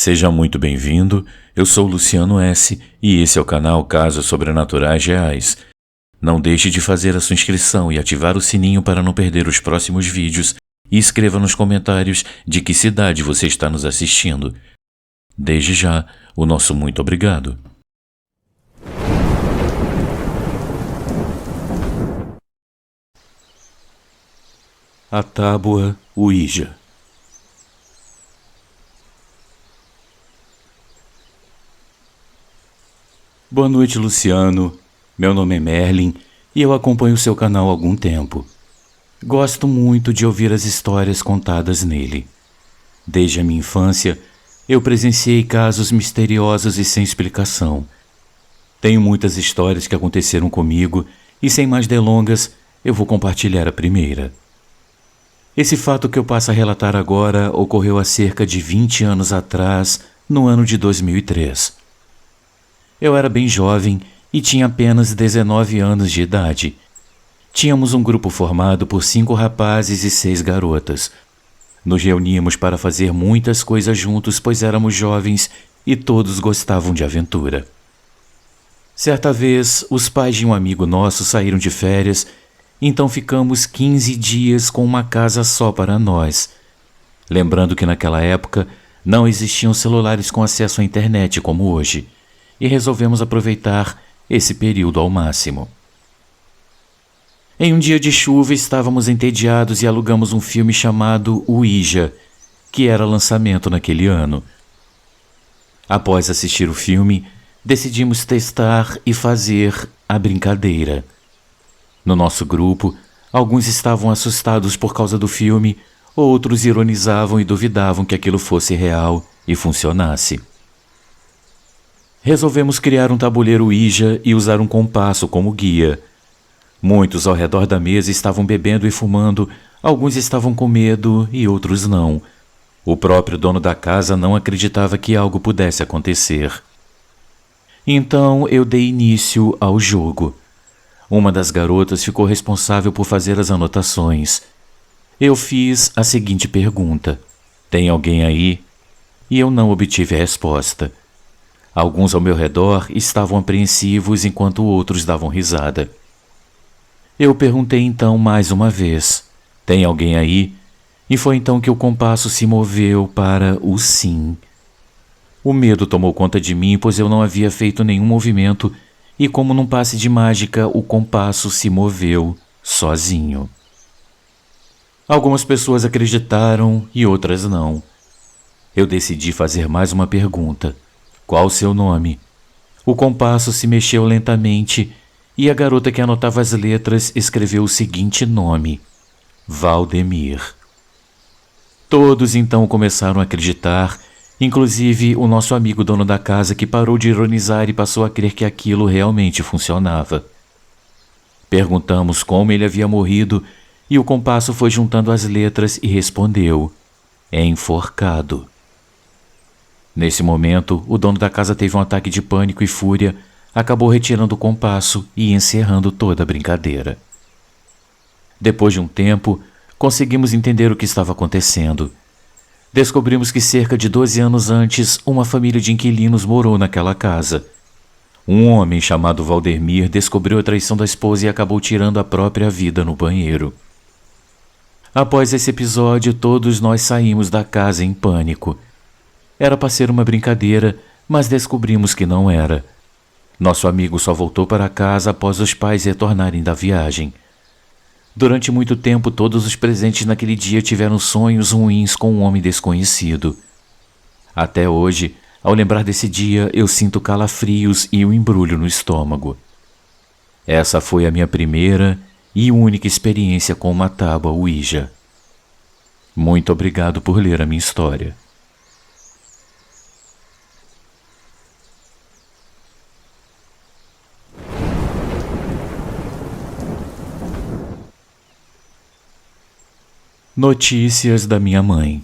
Seja muito bem-vindo, eu sou Luciano S. e esse é o canal Casos Sobrenaturais Reais. Não deixe de fazer a sua inscrição e ativar o sininho para não perder os próximos vídeos e escreva nos comentários de que cidade você está nos assistindo. Desde já, o nosso muito obrigado. A Tábua Ouija. Boa noite, Luciano. Meu nome é Merlin e eu acompanho seu canal há algum tempo. Gosto muito de ouvir as histórias contadas nele. Desde a minha infância, eu presenciei casos misteriosos e sem explicação. Tenho muitas histórias que aconteceram comigo e, sem mais delongas, eu vou compartilhar a primeira. Esse fato que eu passo a relatar agora ocorreu há cerca de 20 anos atrás, no ano de 2003. Eu era bem jovem e tinha apenas 19 anos de idade. Tínhamos um grupo formado por 5 rapazes e 6 garotas. Nos reuníamos para fazer muitas coisas juntos, pois éramos jovens e todos gostavam de aventura. Certa vez, os pais de um amigo nosso saíram de férias, então ficamos 15 dias com uma casa só para nós. Lembrando que naquela época não existiam celulares com acesso à internet como hoje, e resolvemos aproveitar esse período ao máximo. Em um dia de chuva estávamos entediados e alugamos um filme chamado Ouija, que era lançamento naquele ano. Após assistir o filme, decidimos testar e fazer a brincadeira. No nosso grupo, alguns estavam assustados por causa do filme, outros ironizavam e duvidavam que aquilo fosse real e funcionasse. Resolvemos criar um tabuleiro Ouija e usar um compasso como guia. Muitos ao redor da mesa estavam bebendo e fumando, alguns estavam com medo e outros não. O próprio dono da casa não acreditava que algo pudesse acontecer. Então eu dei início ao jogo. Uma das garotas ficou responsável por fazer as anotações. Eu fiz a seguinte pergunta: "Tem alguém aí?" E eu não obtive a resposta. Alguns ao meu redor estavam apreensivos enquanto outros davam risada. Eu perguntei então mais uma vez: "Tem alguém aí?" E foi então que o compasso se moveu para o sim. O medo tomou conta de mim, pois eu não havia feito nenhum movimento e, como num passe de mágica, o compasso se moveu sozinho. Algumas pessoas acreditaram e outras não. Eu decidi fazer mais uma pergunta: "Qual o seu nome?" O compasso se mexeu lentamente e a garota que anotava as letras escreveu o seguinte nome: Valdemir. Todos então começaram a acreditar, inclusive o nosso amigo dono da casa, que parou de ironizar e passou a crer que aquilo realmente funcionava. Perguntamos como ele havia morrido e o compasso foi juntando as letras e respondeu: enforcado. Nesse momento, o dono da casa teve um ataque de pânico e fúria, acabou retirando o compasso e encerrando toda a brincadeira. Depois de um tempo, conseguimos entender o que estava acontecendo. Descobrimos que cerca de 12 anos antes, uma família de inquilinos morou naquela casa. Um homem chamado Valdemir descobriu a traição da esposa e acabou tirando a própria vida no banheiro. Após esse episódio, todos nós saímos da casa em pânico. Era para ser uma brincadeira, mas descobrimos que não era. Nosso amigo só voltou para casa após os pais retornarem da viagem. Durante muito tempo, todos os presentes naquele dia tiveram sonhos ruins com um homem desconhecido. Até hoje, ao lembrar desse dia, eu sinto calafrios e um embrulho no estômago. Essa foi a minha primeira e única experiência com uma tábua Ouija. Muito obrigado por ler a minha história. Notícias da minha mãe.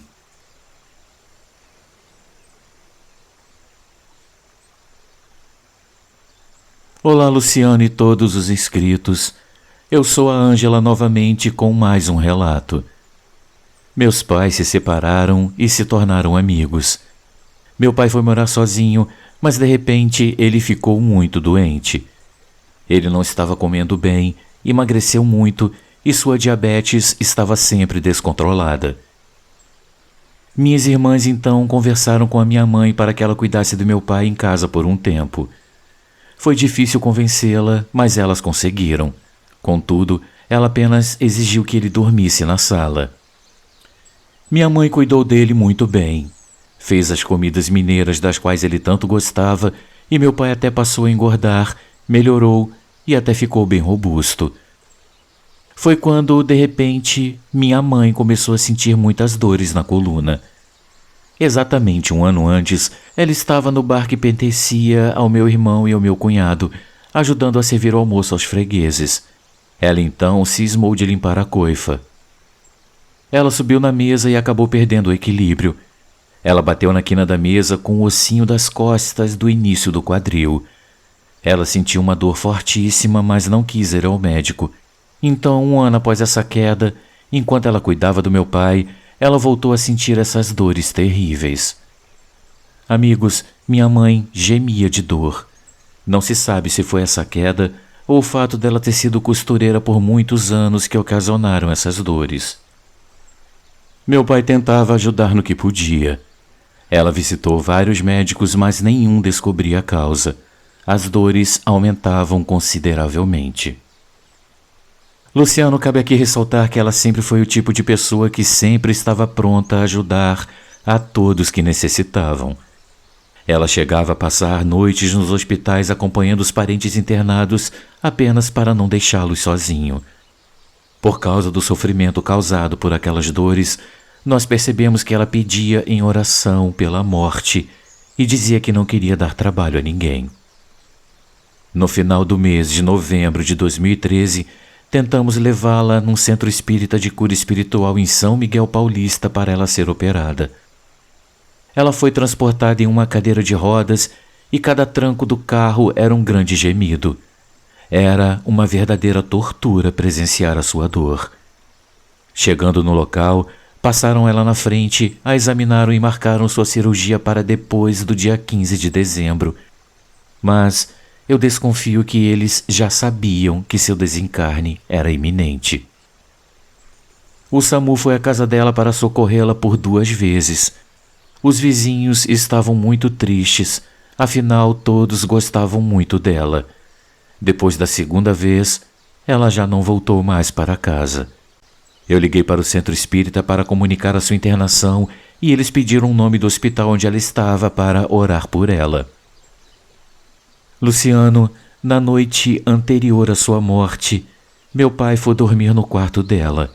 Olá, Luciano e todos os inscritos. Eu sou a Ângela novamente com mais um relato. Meus pais se separaram e se tornaram amigos. Meu pai foi morar sozinho, mas de repente ele ficou muito doente. Ele não estava comendo bem, emagreceu muito e sua diabetes estava sempre descontrolada. Minhas irmãs então conversaram com a minha mãe para que ela cuidasse do meu pai em casa por um tempo. Foi difícil convencê-la, mas elas conseguiram. Contudo, ela apenas exigiu que ele dormisse na sala. Minha mãe cuidou dele muito bem. Fez as comidas mineiras das quais ele tanto gostava e meu pai até passou a engordar, melhorou e até ficou bem robusto. Foi quando, de repente, minha mãe começou a sentir muitas dores na coluna. Exatamente um ano antes, ela estava no bar que pertencia ao meu irmão e ao meu cunhado, ajudando a servir o almoço aos fregueses. Ela então cismou de limpar a coifa. Ela subiu na mesa e acabou perdendo o equilíbrio. Ela bateu na quina da mesa com o ossinho das costas do início do quadril. Ela sentiu uma dor fortíssima, mas não quis ir ao médico. Então, um ano após essa queda, enquanto ela cuidava do meu pai, ela voltou a sentir essas dores terríveis. Amigos, minha mãe gemia de dor. Não se sabe se foi essa queda ou o fato dela ter sido costureira por muitos anos que ocasionaram essas dores. Meu pai tentava ajudar no que podia. Ela visitou vários médicos, mas nenhum descobria a causa. As dores aumentavam consideravelmente. Luciano, cabe aqui ressaltar que ela sempre foi o tipo de pessoa que sempre estava pronta a ajudar a todos que necessitavam. Ela chegava a passar noites nos hospitais acompanhando os parentes internados apenas para não deixá-los sozinhos. Por causa do sofrimento causado por aquelas dores, nós percebemos que ela pedia em oração pela morte e dizia que não queria dar trabalho a ninguém. No final do mês de novembro de 2013, tentamos levá-la num centro espírita de cura espiritual em São Miguel Paulista para ela ser operada. Ela foi transportada em uma cadeira de rodas e cada tranco do carro era um grande gemido. Era uma verdadeira tortura presenciar a sua dor. Chegando no local, passaram ela na frente, a examinaram e marcaram sua cirurgia para depois do dia 15 de dezembro. Mas eu desconfio que eles já sabiam que seu desencarne era iminente. O SAMU foi à casa dela para socorrê-la por 2 vezes. Os vizinhos estavam muito tristes, afinal todos gostavam muito dela. Depois da 2ª vez, ela já não voltou mais para casa. Eu liguei para o centro espírita para comunicar a sua internação e eles pediram o nome do hospital onde ela estava para orar por ela. Luciano, na noite anterior à sua morte, meu pai foi dormir no quarto dela.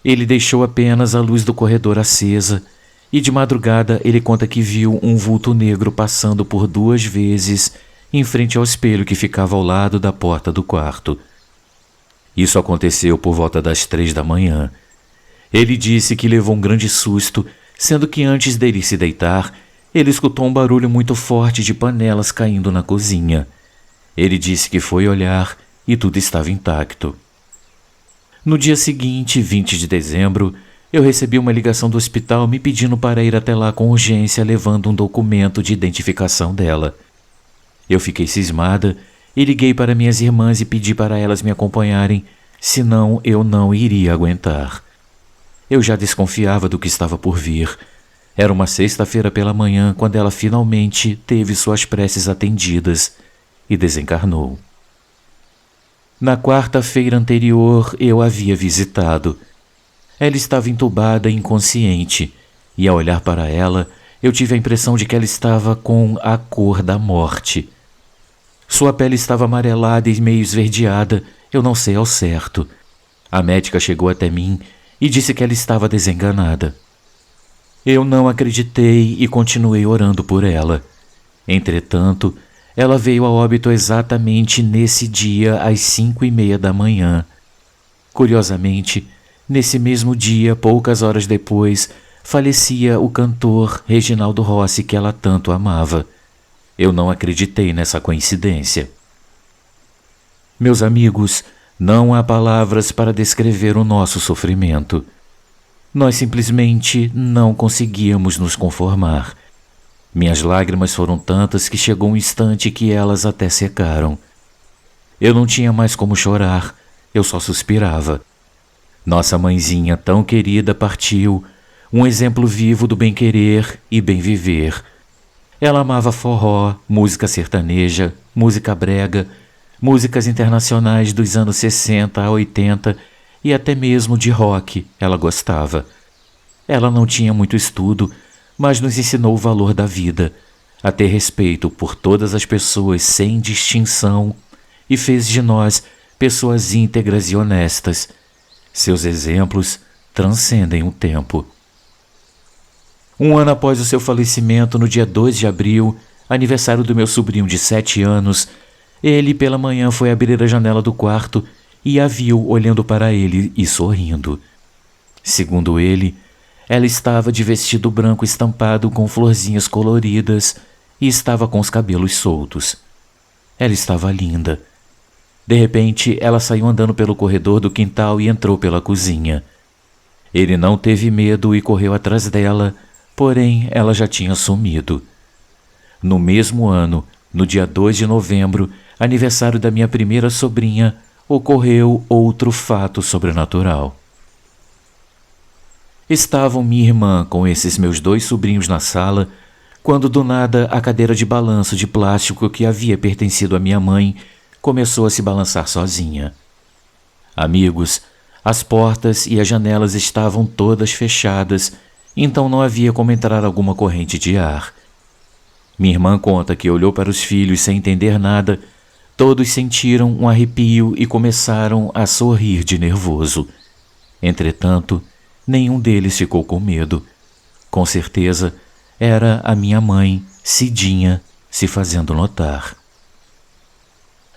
Ele deixou apenas a luz do corredor acesa e de madrugada ele conta que viu um vulto negro passando por 2 vezes em frente ao espelho que ficava ao lado da porta do quarto. Isso aconteceu por volta das 3 da manhã. Ele disse que levou um grande susto, sendo que antes dele se deitar, ele escutou um barulho muito forte de panelas caindo na cozinha. Ele disse que foi olhar e tudo estava intacto. No dia seguinte, 20 de dezembro, eu recebi uma ligação do hospital me pedindo para ir até lá com urgência levando um documento de identificação dela. Eu fiquei cismada e liguei para minhas irmãs e pedi para elas me acompanharem, senão eu não iria aguentar. Eu já desconfiava do que estava por vir. Era uma sexta-feira pela manhã quando ela finalmente teve suas preces atendidas e desencarnou. Na quarta-feira anterior eu a havia visitado. Ela estava entubada e inconsciente, e ao olhar para ela, eu tive a impressão de que ela estava com a cor da morte. Sua pele estava amarelada e meio esverdeada, eu não sei ao certo. A médica chegou até mim e disse que ela estava desenganada. Eu não acreditei e continuei orando por ela. Entretanto, ela veio a óbito exatamente nesse dia às 5:30 da manhã. Curiosamente, nesse mesmo dia, poucas horas depois, falecia o cantor Reginaldo Rossi que ela tanto amava. Eu não acreditei nessa coincidência. Meus amigos, não há palavras para descrever o nosso sofrimento. Nós simplesmente não conseguíamos nos conformar. Minhas lágrimas foram tantas que chegou um instante que elas até secaram. Eu não tinha mais como chorar, eu só suspirava. Nossa mãezinha tão querida partiu, um exemplo vivo do bem-querer e bem-viver. Ela amava forró, música sertaneja, música brega, músicas internacionais dos anos 60 a 80 e até mesmo de rock ela gostava. Ela não tinha muito estudo, mas nos ensinou o valor da vida, a ter respeito por todas as pessoas sem distinção e fez de nós pessoas íntegras e honestas. Seus exemplos transcendem o tempo. Um ano após o seu falecimento, no dia 2 de abril, aniversário do meu sobrinho de 7 anos, ele pela manhã foi abrir a janela do quarto e a viu olhando para ele e sorrindo. Segundo ele, ela estava de vestido branco estampado com florzinhas coloridas e estava com os cabelos soltos. Ela estava linda. De repente, ela saiu andando pelo corredor do quintal e entrou pela cozinha. Ele não teve medo e correu atrás dela, porém ela já tinha sumido. No mesmo ano, no dia 2 de novembro, aniversário da minha primeira sobrinha, ocorreu outro fato sobrenatural. Estavam minha irmã com esses meus 2 sobrinhos na sala, quando do nada a cadeira de balanço de plástico que havia pertencido à minha mãe começou a se balançar sozinha. Amigos, as portas e as janelas estavam todas fechadas, então não havia como entrar alguma corrente de ar. Minha irmã conta que olhou para os filhos sem entender nada. Todos sentiram um arrepio e começaram a sorrir de nervoso. Entretanto, nenhum deles ficou com medo. Com certeza, era a minha mãe, Cidinha, se fazendo notar.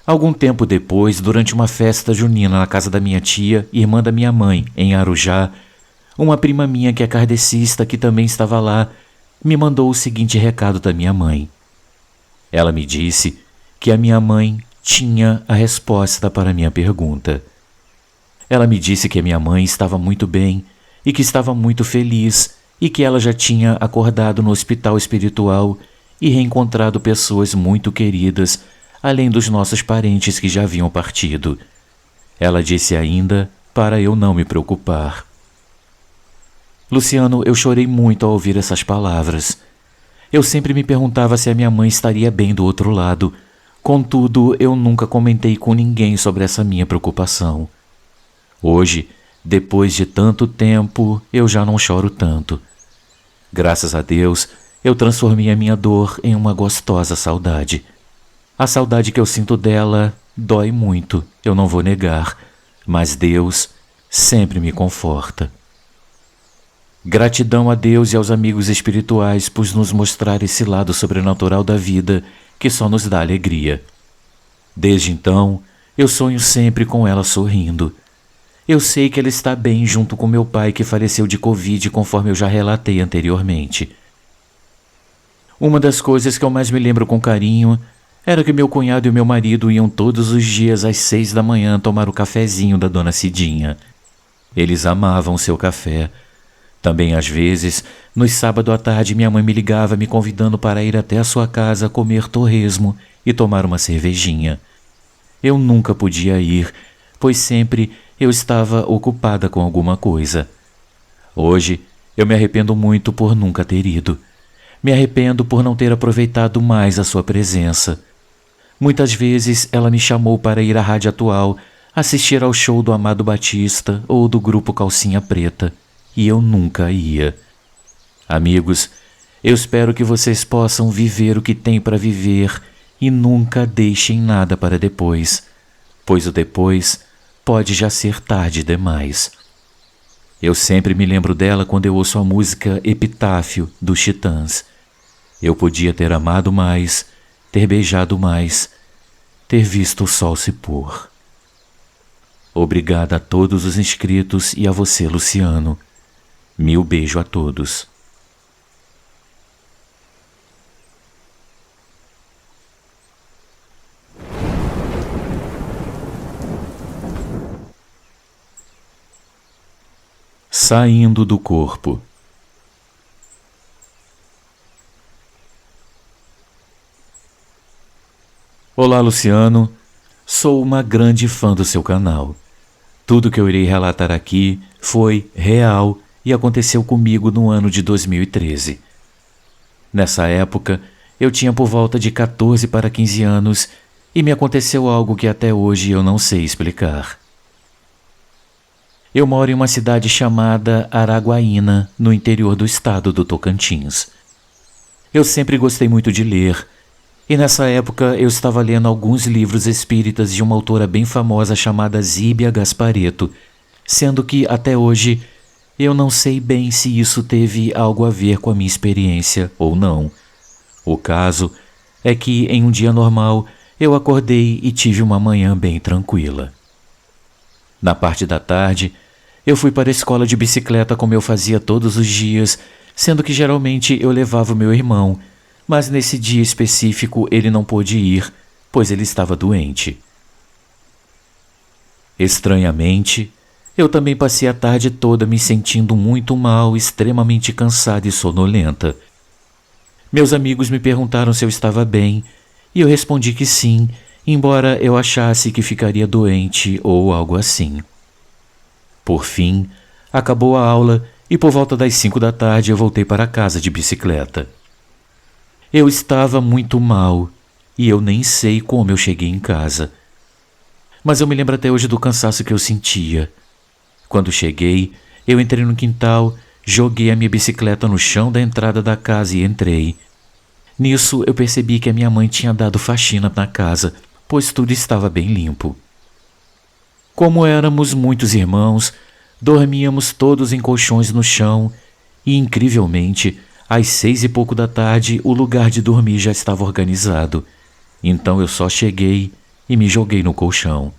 Algum tempo depois, durante uma festa junina na casa da minha tia, irmã da minha mãe, em Arujá, uma prima minha que é kardecista, que também estava lá, me mandou o seguinte recado da minha mãe. Ela me disse que a minha mãe tinha a resposta para a minha pergunta. Ela me disse que a minha mãe estava muito bem e que estava muito feliz e que ela já tinha acordado no hospital espiritual e reencontrado pessoas muito queridas, além dos nossos parentes que já haviam partido. Ela disse ainda para eu não me preocupar. Luciano, eu chorei muito ao ouvir essas palavras. Eu sempre me perguntava se a minha mãe estaria bem do outro lado. Contudo, eu nunca comentei com ninguém sobre essa minha preocupação. Hoje, depois de tanto tempo, eu já não choro tanto. Graças a Deus, eu transformei a minha dor em uma gostosa saudade. A saudade que eu sinto dela dói muito, eu não vou negar, mas Deus sempre me conforta. Gratidão a Deus e aos amigos espirituais por nos mostrar esse lado sobrenatural da vida que só nos dá alegria. Desde então, eu sonho sempre com ela sorrindo. Eu sei que ela está bem junto com meu pai que faleceu de Covid, conforme eu já relatei anteriormente. Uma das coisas que eu mais me lembro com carinho era que meu cunhado e meu marido iam todos os dias às 6 da manhã tomar o cafezinho da dona Cidinha. Eles amavam seu café. Também, às vezes, nos sábados à tarde, minha mãe me ligava me convidando para ir até a sua casa comer torresmo e tomar uma cervejinha. Eu nunca podia ir, pois sempre eu estava ocupada com alguma coisa. Hoje, eu me arrependo muito por nunca ter ido. Me arrependo por não ter aproveitado mais a sua presença. Muitas vezes ela me chamou para ir à Rádio Atual, assistir ao show do Amado Batista ou do grupo Calcinha Preta, e eu nunca ia. Amigos, eu espero que vocês possam viver o que têm para viver e nunca deixem nada para depois, pois o depois pode já ser tarde demais. Eu sempre me lembro dela quando eu ouço a música Epitáfio dos Titãs. Eu podia ter amado mais, ter beijado mais, ter visto o sol se pôr. Obrigada a todos os inscritos e a você, Luciano. Mil beijo a todos. Saindo do corpo. Olá, Luciano. Sou uma grande fã do seu canal. Tudo que eu irei relatar aqui foi real e aconteceu comigo no ano de 2013. Nessa época, eu tinha por volta de 14 para 15 anos e me aconteceu algo que até hoje eu não sei explicar. Eu moro em uma cidade chamada Araguaína, no interior do estado do Tocantins. Eu sempre gostei muito de ler, e nessa época eu estava lendo alguns livros espíritas de uma autora bem famosa chamada Zíbia Gasparetto, sendo que até hoje eu não sei bem se isso teve algo a ver com a minha experiência ou não. O caso é que em um dia normal eu acordei e tive uma manhã bem tranquila. Na parte da tarde, eu fui para a escola de bicicleta como eu fazia todos os dias, sendo que geralmente eu levava o meu irmão, mas nesse dia específico ele não pôde ir, pois ele estava doente. Estranhamente, eu também passei a tarde toda me sentindo muito mal, extremamente cansada e sonolenta. Meus amigos me perguntaram se eu estava bem, e eu respondi que sim, embora eu achasse que ficaria doente ou algo assim. Por fim, acabou a aula e por volta das 5 da tarde eu voltei para casa de bicicleta. Eu estava muito mal e eu nem sei como eu cheguei em casa. Mas eu me lembro até hoje do cansaço que eu sentia. Quando cheguei, eu entrei no quintal, joguei a minha bicicleta no chão da entrada da casa e entrei. Nisso eu percebi que a minha mãe tinha dado faxina na casa, pois tudo estava bem limpo. Como éramos muitos irmãos, dormíamos todos em colchões no chão e, incrivelmente, às 6 e pouco da tarde o lugar de dormir já estava organizado. Então eu só cheguei e me joguei no colchão.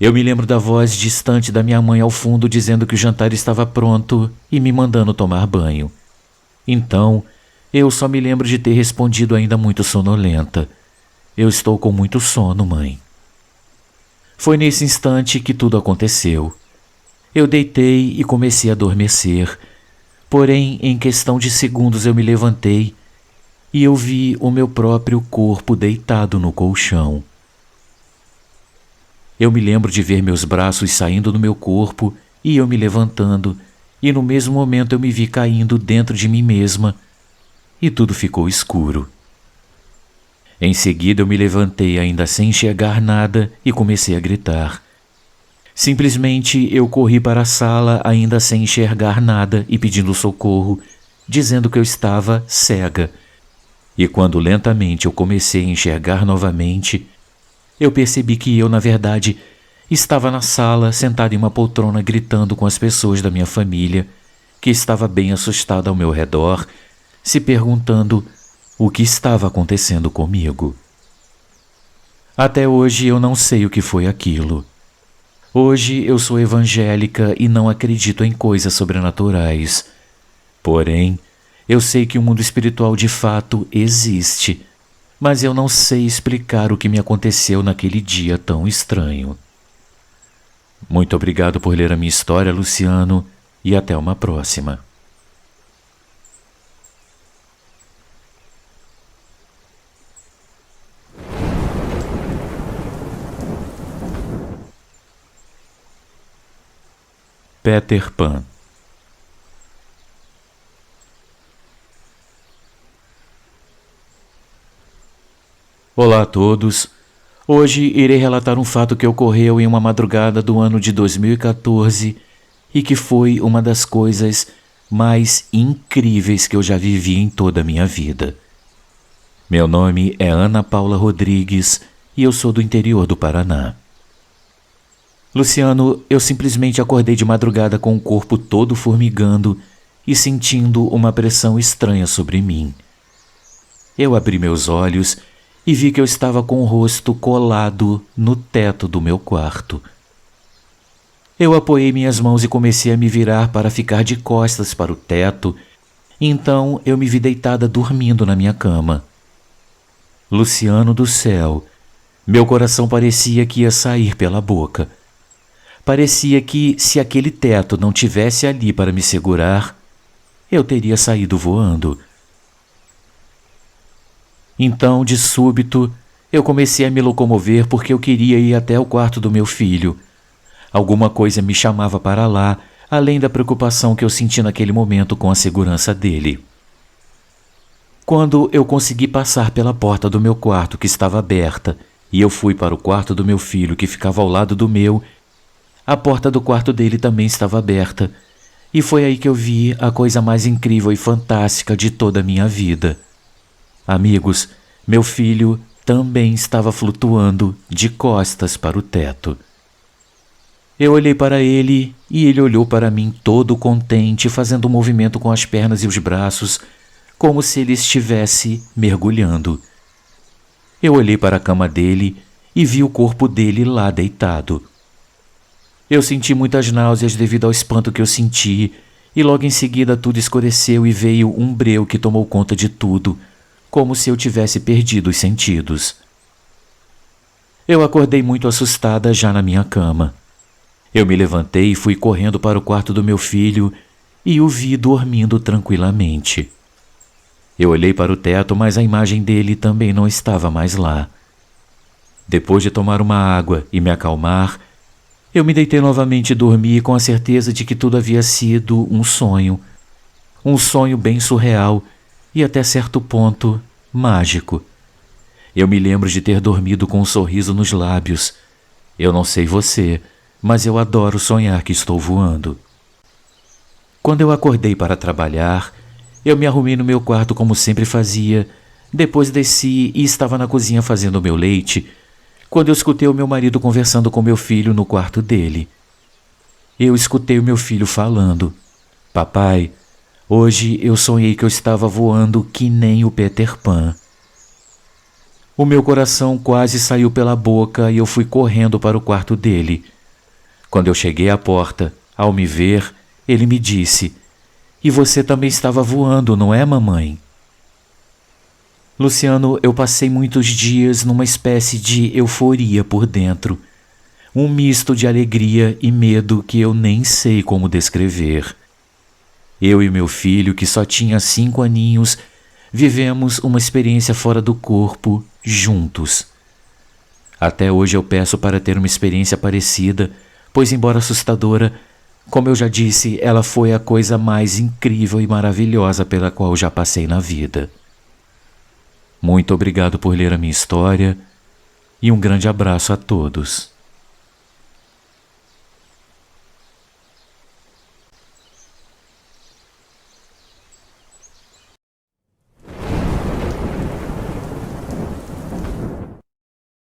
Eu me lembro da voz distante da minha mãe ao fundo dizendo que o jantar estava pronto e me mandando tomar banho. Então, eu só me lembro de ter respondido ainda muito sonolenta: "Eu estou com muito sono, mãe." Foi nesse instante que tudo aconteceu. Eu deitei e comecei a adormecer, porém, em questão de segundos eu me levantei e eu vi o meu próprio corpo deitado no colchão. Eu me lembro de ver meus braços saindo do meu corpo e eu me levantando, e no mesmo momento eu me vi caindo dentro de mim mesma e tudo ficou escuro. Em seguida eu me levantei ainda sem enxergar nada e comecei a gritar. Simplesmente eu corri para a sala ainda sem enxergar nada e pedindo socorro, dizendo que eu estava cega. E quando lentamente eu comecei a enxergar novamente, eu percebi que eu, na verdade, estava na sala, sentado em uma poltrona gritando com as pessoas da minha família, que estava bem assustada ao meu redor, se perguntando o que estava acontecendo comigo. Até hoje eu não sei o que foi aquilo. Hoje eu sou evangélica e não acredito em coisas sobrenaturais. Porém, eu sei que o mundo espiritual de fato existe, mas eu não sei explicar o que me aconteceu naquele dia tão estranho. Muito obrigado por ler a minha história, Luciano, e até uma próxima. Peter Pan. Olá a todos. Hoje irei relatar um fato que ocorreu em uma madrugada do ano de 2014 e que foi uma das coisas mais incríveis que eu já vivi em toda a minha vida. Meu nome é Ana Paula Rodrigues e eu sou do interior do Paraná. Luciano, eu simplesmente acordei de madrugada com o corpo todo formigando e sentindo uma pressão estranha sobre mim. Eu abri meus olhos e vi que eu estava com o rosto colado no teto do meu quarto. Eu apoiei minhas mãos e comecei a me virar para ficar de costas para o teto, então eu me vi deitada dormindo na minha cama. Luciano do céu, meu coração parecia que ia sair pela boca. Parecia que, se aquele teto não tivesse ali para me segurar, eu teria saído voando. Então, de súbito, Eu comecei a me locomover porque eu queria ir até o quarto do meu filho. Alguma coisa me chamava para lá, além da preocupação que eu senti naquele momento com a segurança dele. Quando eu consegui passar pela porta do meu quarto, que estava aberta, e eu fui para o quarto do meu filho, que ficava ao lado do meu, a porta do quarto dele também estava aberta, e foi aí que eu vi a coisa mais incrível e fantástica de toda a minha vida. Amigos, meu filho também estava flutuando de costas para o teto. Eu olhei para ele e ele olhou para mim todo contente, fazendo um movimento com as pernas e os braços, como se ele estivesse mergulhando. Eu olhei para a cama dele e vi o corpo dele lá deitado. Eu senti muitas náuseas devido ao espanto que eu senti, e logo em seguida tudo escureceu e veio um breu que tomou conta de tudo, como se eu tivesse perdido os sentidos. Eu acordei muito assustada já na minha cama. Eu me levantei e fui correndo para o quarto do meu filho e o vi dormindo tranquilamente. Eu olhei para o teto, mas a imagem dele também não estava mais lá. Depois de tomar uma água e me acalmar, eu me deitei novamente e dormi com a certeza de que tudo havia sido um sonho bem surreal e até certo ponto mágico. Eu me lembro de ter dormido com um sorriso nos lábios. Eu não sei você, mas eu adoro sonhar que estou voando. Quando eu acordei para trabalhar, eu me arrumei no meu quarto como sempre fazia. Depois desci e estava na cozinha fazendo o meu leite, quando eu escutei o meu marido conversando com meu filho no quarto dele. Eu escutei o meu filho falando: "Papai, hoje eu sonhei que eu estava voando que nem o Peter Pan." O meu coração quase saiu pela boca e eu fui correndo para o quarto dele. Quando eu cheguei à porta, ao me ver, ele me disse: "E você também estava voando, não é, mamãe?" Luciano, eu passei muitos dias numa espécie de euforia por dentro. Um misto de alegria e medo que eu nem sei como descrever. Eu e meu filho, que só tinha 5 aninhos, vivemos uma experiência fora do corpo, juntos. Até hoje eu peço para ter uma experiência parecida, pois, embora assustadora, como eu já disse, ela foi a coisa mais incrível e maravilhosa pela qual já passei na vida. Muito obrigado por ler a minha história e um grande abraço a todos.